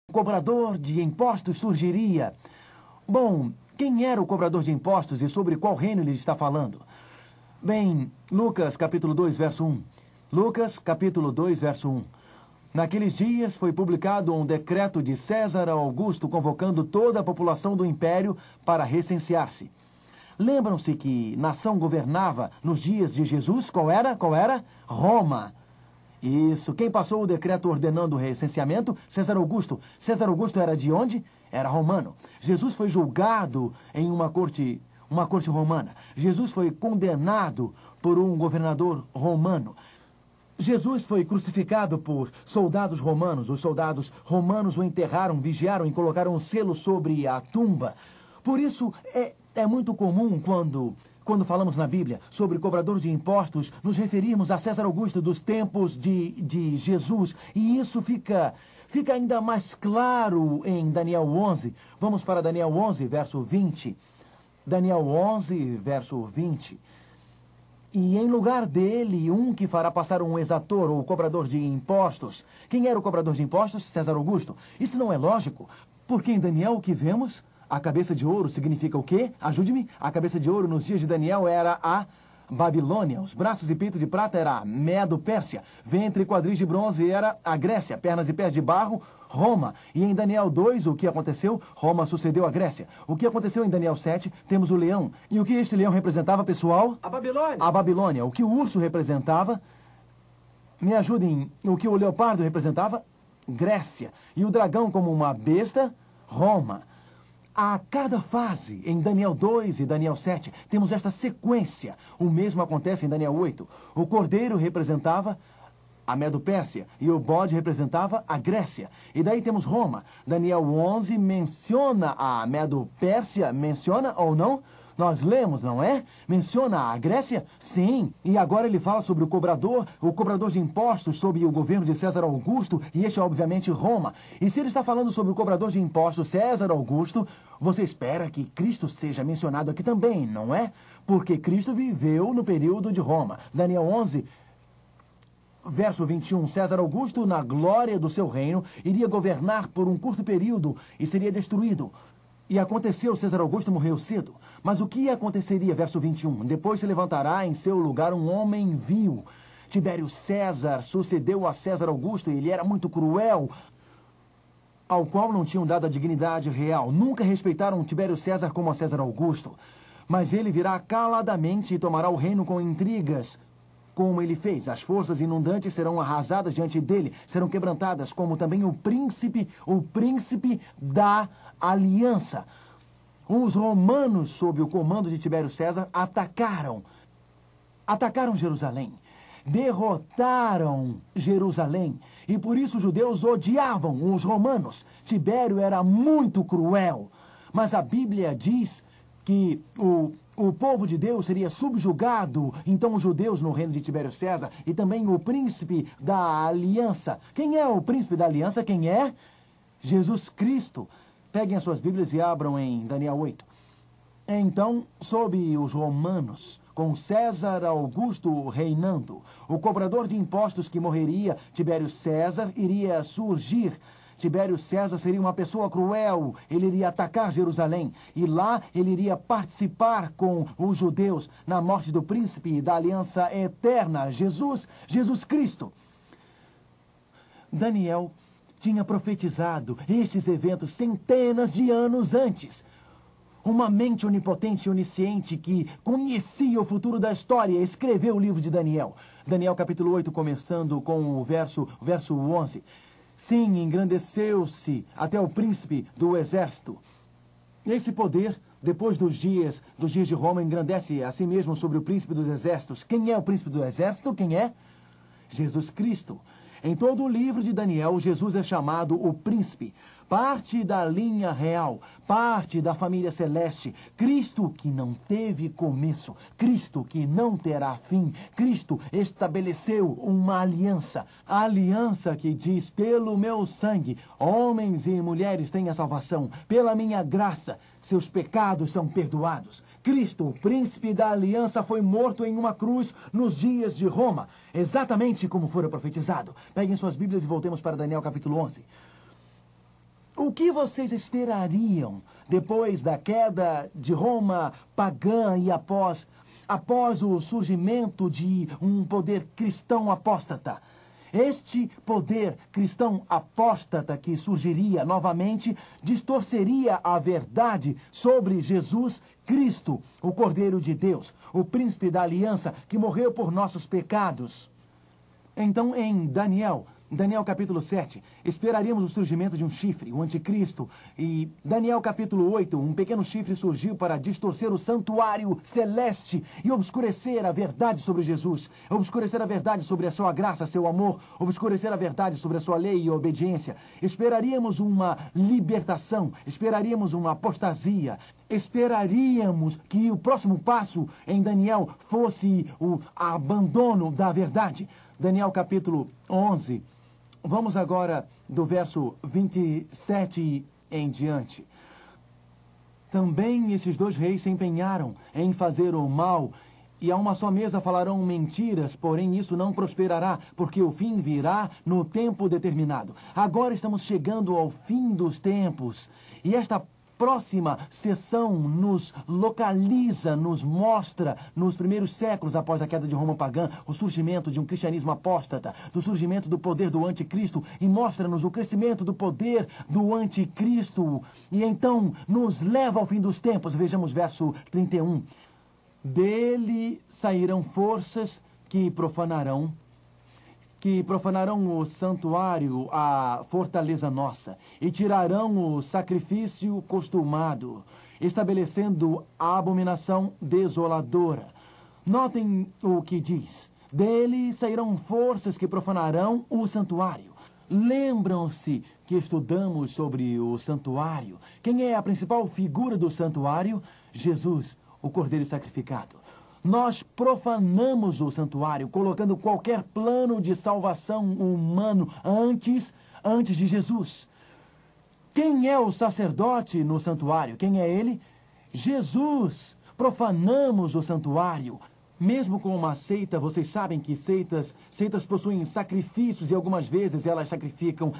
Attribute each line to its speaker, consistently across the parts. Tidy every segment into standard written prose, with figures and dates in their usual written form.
Speaker 1: cobrador de impostos surgiria. Bom, quem era o cobrador de impostos e sobre qual reino ele está falando? Bem, Lucas capítulo 2, verso 1. Lucas capítulo 2, verso 1. Naqueles dias foi publicado um decreto de César Augusto convocando toda a população do império para recensear-se. Lembram-se que nação governava nos dias de Jesus? Qual era? Qual era? Roma. Isso. Quem passou o decreto ordenando o recenseamento? César Augusto. César Augusto era de onde? Era romano. Jesus foi julgado em uma corte romana. Jesus foi condenado por um governador romano. Jesus foi crucificado por soldados romanos. Os soldados romanos o enterraram, vigiaram e colocaram um selo sobre a tumba. Por isso, é muito comum quando falamos na Bíblia sobre cobrador de impostos, nos referirmos a César Augusto dos tempos de Jesus. E isso fica ainda mais claro em Daniel 11. Vamos para Daniel 11, verso 20. Daniel 11, verso 20. E em lugar dele, um que fará passar um exator ou cobrador de impostos. Quem era o cobrador de impostos? César Augusto. Isso não é lógico, porque em Daniel o que vemos? A cabeça de ouro significa o quê? Ajude-me. A cabeça de ouro nos dias de Daniel era a Babilônia. Os braços e peito de prata era a Medo-Pérsia. Ventre e quadris de bronze era a Grécia. Pernas e pés de barro, Roma. E em Daniel 2, o que aconteceu? Roma sucedeu a Grécia. O que aconteceu em Daniel 7? Temos o leão. E o que este leão representava, pessoal?
Speaker 2: A Babilônia.
Speaker 1: A Babilônia. O que o urso representava? Me ajudem. O que o leopardo representava? Grécia. E o dragão como uma besta? Roma. A cada fase, em Daniel 2 e Daniel 7, temos esta sequência. O mesmo acontece em Daniel 8. O cordeiro representava a Medo-Pérsia e o bode representava a Grécia. E daí temos Roma. Daniel 11 menciona a Medo-Pérsia, menciona ou não? Nós lemos, não é? Menciona a Grécia? Sim. E agora ele fala sobre o cobrador de impostos sob o governo de César Augusto, e este é obviamente Roma. E se ele está falando sobre o cobrador de impostos César Augusto, você espera que Cristo seja mencionado aqui também, não é? Porque Cristo viveu no período de Roma. Daniel 11, verso 21, César Augusto, na glória do seu reino, iria governar por um curto período e seria destruído. E aconteceu, César Augusto morreu cedo. Mas o que aconteceria, verso 21? Depois se levantará em seu lugar um homem vil. Tibério César sucedeu a César Augusto e ele era muito cruel, ao qual não tinham dado a dignidade real. Nunca respeitaram Tibério César como a César Augusto. Mas ele virá caladamente e tomará o reino com intrigas, como ele fez. As forças inundantes serão arrasadas diante dele, serão quebrantadas, como também o príncipe da aliança. Os romanos, sob o comando de Tibério César, atacaram Jerusalém, derrotaram Jerusalém, e por isso os judeus odiavam os romanos. Tibério era muito cruel, mas a Bíblia diz que o povo de Deus seria subjugado, então os judeus no reino de Tibério César, e também o príncipe da aliança. Quem é o príncipe da aliança? Quem é? Jesus Cristo. Peguem as suas Bíblias e abram em Daniel 8. Então, sob os romanos, com César Augusto reinando, o cobrador de impostos que morreria, Tibério César, iria surgir. Tibério César seria uma pessoa cruel, ele iria atacar Jerusalém, e lá ele iria participar com os judeus na morte do príncipe da aliança eterna, Jesus Cristo. Daniel tinha profetizado estes eventos centenas de anos antes. Uma mente onipotente e onisciente que conhecia o futuro da história escreveu o livro de Daniel. Daniel capítulo 8, começando com o verso 11. Sim, engrandeceu-se até o príncipe do exército. Esse poder, depois dos dias de Roma, engrandece a si mesmo sobre o príncipe dos exércitos. Quem é o príncipe do exército? Quem é? Jesus Cristo. Em todo o livro de Daniel, Jesus é chamado o príncipe, parte da linha real, parte da família celeste, Cristo que não teve começo, Cristo que não terá fim, Cristo estabeleceu uma aliança, a aliança que diz, pelo meu sangue, homens e mulheres têm a salvação, pela minha graça, seus pecados são perdoados. Cristo, o príncipe da aliança, foi morto em uma cruz nos dias de Roma, exatamente como fora profetizado. Peguem suas Bíblias e voltemos para Daniel capítulo 11. O que vocês esperariam depois da queda de Roma pagã e após o surgimento de um poder cristão apóstata? Este poder cristão apóstata que surgiria novamente distorceria a verdade sobre Jesus Cristo, o Cordeiro de Deus, o príncipe da aliança que morreu por nossos pecados. Então, em Daniel capítulo 7, esperaríamos o surgimento de um chifre, o anticristo. E Daniel capítulo 8, um pequeno chifre surgiu para distorcer o santuário celeste e obscurecer a verdade sobre Jesus, obscurecer a verdade sobre a sua graça, seu amor, obscurecer a verdade sobre a sua lei e obediência. Esperaríamos uma libertação, esperaríamos uma apostasia, esperaríamos que o próximo passo em Daniel fosse o abandono da verdade. Daniel capítulo 11, vamos agora do verso 27 em diante. Também esses dois reis se empenharam em fazer o mal, e a uma só mesa falarão mentiras, porém isso não prosperará, porque o fim virá no tempo determinado. Agora estamos chegando ao fim dos tempos, e esta próxima sessão nos localiza, nos mostra, nos primeiros séculos após a queda de Roma pagã, o surgimento de um cristianismo apóstata, do surgimento do poder do anticristo, e mostra-nos o crescimento do poder do anticristo. E então nos leva ao fim dos tempos. Vejamos verso 31. Dele sairão forças que profanarão o santuário, a fortaleza nossa, e tirarão o sacrifício costumado, estabelecendo a abominação desoladora. Notem o que diz. Dele sairão forças que profanarão o santuário. Lembram-se que estudamos sobre o santuário. Quem é a principal figura do santuário? Jesus, o Cordeiro sacrificado. Nós profanamos o santuário, colocando qualquer plano de salvação humano antes de Jesus. Quem é o sacerdote no santuário? Quem é ele? Jesus. Profanamos o santuário. Mesmo com uma seita, vocês sabem que seitas possuem sacrifícios, e algumas vezes elas sacrificam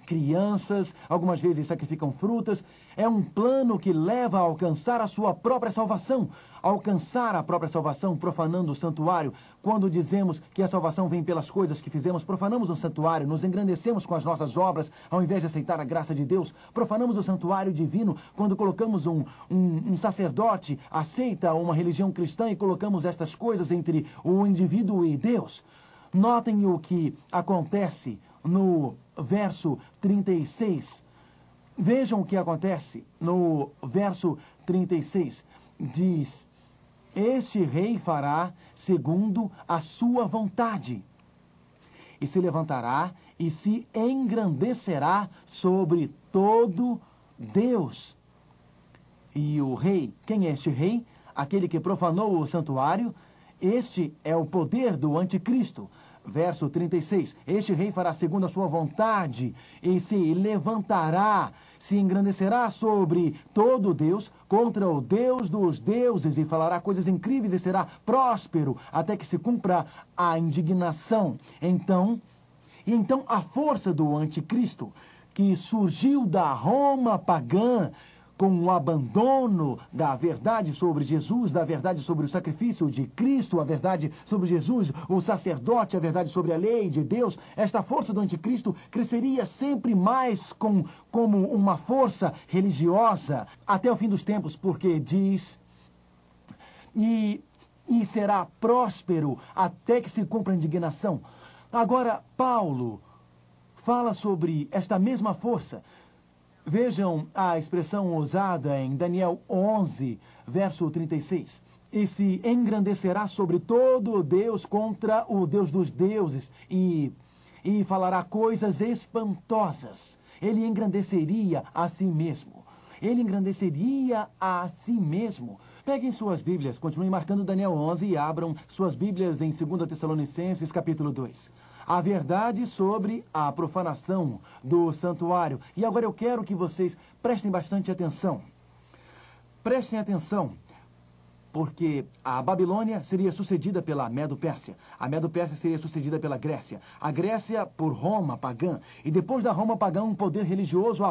Speaker 1: crianças, algumas vezes sacrificam frutas. É um plano que leva a alcançar a sua própria salvação. Alcançar a própria salvação profanando o santuário. Quando dizemos que a salvação vem pelas coisas que fizemos, profanamos o santuário, nos engrandecemos com as nossas obras, ao invés de aceitar a graça de Deus. Profanamos o santuário divino quando colocamos um sacerdote, aceita uma religião cristã, e colocamos estas coisas entre o indivíduo e Deus. Notem o que acontece no verso 36. Vejam o que acontece no verso 36. Diz: este rei fará segundo a sua vontade, e se levantará e se engrandecerá sobre todo Deus. E o rei, quem é este rei? Aquele que profanou o santuário. Este é o poder do anticristo. Verso 36. Este rei fará segundo a sua vontade e se levantará, se engrandecerá sobre todo Deus, contra o Deus dos deuses, e falará coisas incríveis e será próspero até que se cumpra a indignação. Então a força do anticristo, que surgiu da Roma pagã, com o abandono da verdade sobre Jesus, da verdade sobre o sacrifício de Cristo, a verdade sobre Jesus, o sacerdote, a verdade sobre a lei de Deus, esta força do anticristo cresceria sempre mais como uma força religiosa até o fim dos tempos, porque diz, e será próspero até que se cumpra a indignação. Agora, Paulo fala sobre esta mesma força. Vejam a expressão usada em Daniel 11, verso 36. E se engrandecerá sobre todo Deus contra o Deus dos deuses, e falará coisas espantosas. Ele engrandeceria a si mesmo. Ele engrandeceria a si mesmo. Peguem suas Bíblias, continuem marcando Daniel 11 e abram suas Bíblias em 2 Tessalonicenses, capítulo 2. A verdade sobre a profanação do santuário. E agora eu quero que vocês prestem bastante atenção. Prestem atenção, porque a Babilônia seria sucedida pela Medo-Pérsia. A Medo-Pérsia seria sucedida pela Grécia. A Grécia por Roma pagã. E depois da Roma pagã, um poder religioso